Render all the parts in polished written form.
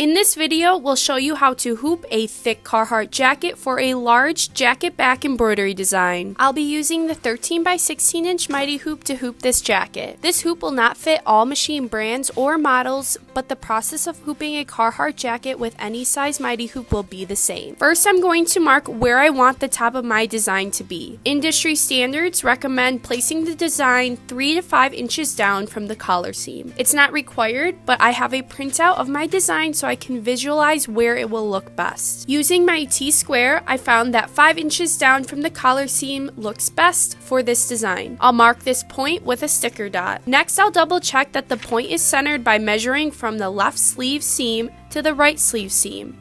In this video, we'll show you how to hoop a thick Carhartt jacket for a large jacket back embroidery design. I'll be using the 13 by 16 inch Mighty Hoop to hoop this jacket. This hoop will not fit all machine brands or models, but the process of hooping a Carhartt jacket with any size Mighty Hoop will be the same. First, I'm going to mark where I want the top of my design to be. Industry standards recommend placing the design 3 to 5 inches down from the collar seam. It's not required, but I have a printout of my design so I can visualize where it will look best. Using my T-square, I found that 5 inches down from the collar seam looks best for this design. I'll mark this point with a sticker dot. Next, I'll double check that the point is centered by measuring from the left sleeve seam to the right sleeve seam.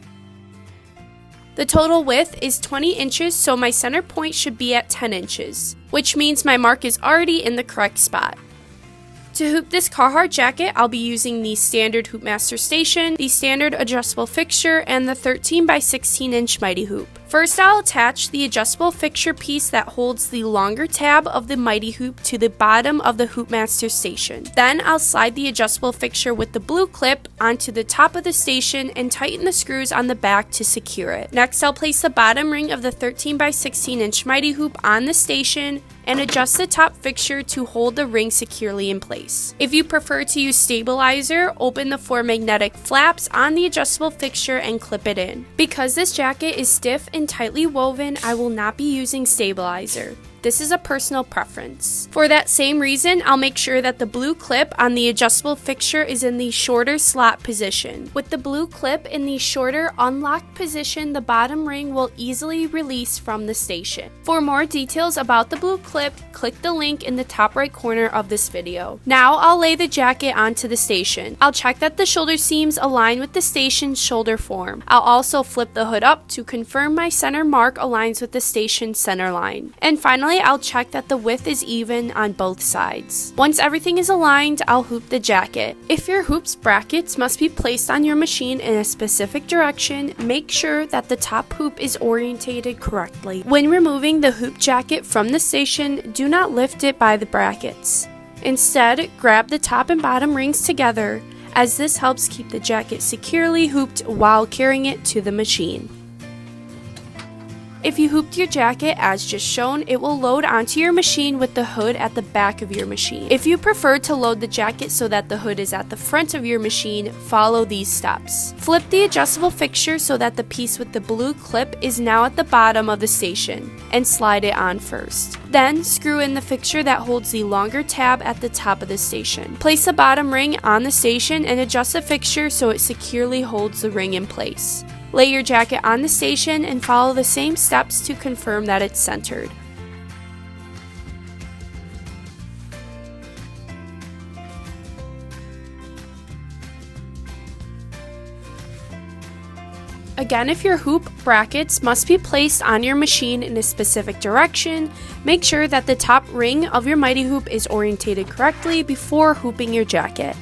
The total width is 20 inches, so my center point should be at 10 inches, which means my mark is already in the correct spot. To hoop this Carhartt jacket, I'll be using the Standard HoopMaster Station, the Standard Adjustable Fixture, and the 13 by 16 inch Mighty Hoop. First, I'll attach the adjustable fixture piece that holds the longer tab of the Mighty Hoop to the bottom of the HoopMaster Station. Then, I'll slide the adjustable fixture with the blue clip onto the top of the station and tighten the screws on the back to secure it. Next, I'll place the bottom ring of the 13 by 16 inch Mighty Hoop on the station and adjust the top fixture to hold the ring securely in place. If you prefer to use stabilizer, open the 4 magnetic flaps on the adjustable fixture and clip it in. Because this jacket is stiff and tightly woven, I will not be using stabilizer. This is a personal preference. For that same reason, I'll make sure that the blue clip on the adjustable fixture is in the shorter slot position. With the blue clip in the shorter unlocked position, the bottom ring will easily release from the station. For more details about the blue clip, click the link in the top right corner of this video. Now I'll lay the jacket onto the station. I'll check that the shoulder seams align with the station's shoulder form. I'll also flip the hood up to confirm my center mark aligns with the station center line. And finally, I'll check that the width is even on both sides. Once everything is aligned, I'll hoop the jacket. If your hoop's brackets must be placed on your machine in a specific direction, make sure that the top hoop is orientated correctly. When removing the hoop jacket from the station, do not lift it by the brackets. Instead, grab the top and bottom rings together, as this helps keep the jacket securely hooped while carrying it to the machine. If you hooped your jacket as just shown, it will load onto your machine with the hood at the back of your machine. If you prefer to load the jacket so that the hood is at the front of your machine, follow these steps. Flip the adjustable fixture so that the piece with the blue clip is now at the bottom of the station, and slide it on first. Then, screw in the fixture that holds the longer tab at the top of the station. Place the bottom ring on the station and adjust the fixture so it securely holds the ring in place. Lay your jacket on the station and follow the same steps to confirm that it's centered. Again, if your hoop brackets must be placed on your machine in a specific direction, make sure that the top ring of your Mighty Hoop is orientated correctly before hooping your jacket.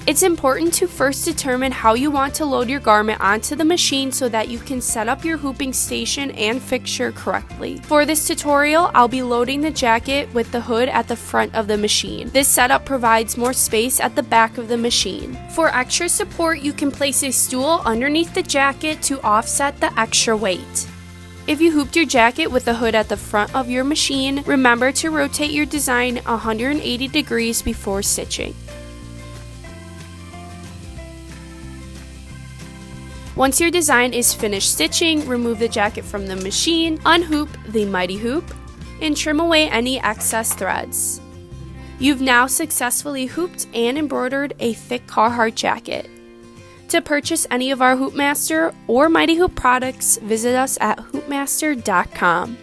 It's important to first determine how you want to load your garment onto the machine so that you can set up your hooping station and fixture correctly. For this tutorial, I'll be loading the jacket with the hood at the front of the machine. This setup provides more space at the back of the machine. For extra support, you can place a stool underneath the jacket to offset the extra weight. If you hooped your jacket with the hood at the front of your machine, remember to rotate your design 180 degrees before stitching. Once your design is finished stitching, remove the jacket from the machine, unhoop the Mighty Hoop, and trim away any excess threads. You've now successfully hooped and embroidered a thick Carhartt jacket. To purchase any of our HoopMaster or Mighty Hoop products, visit us at hoopmaster.com.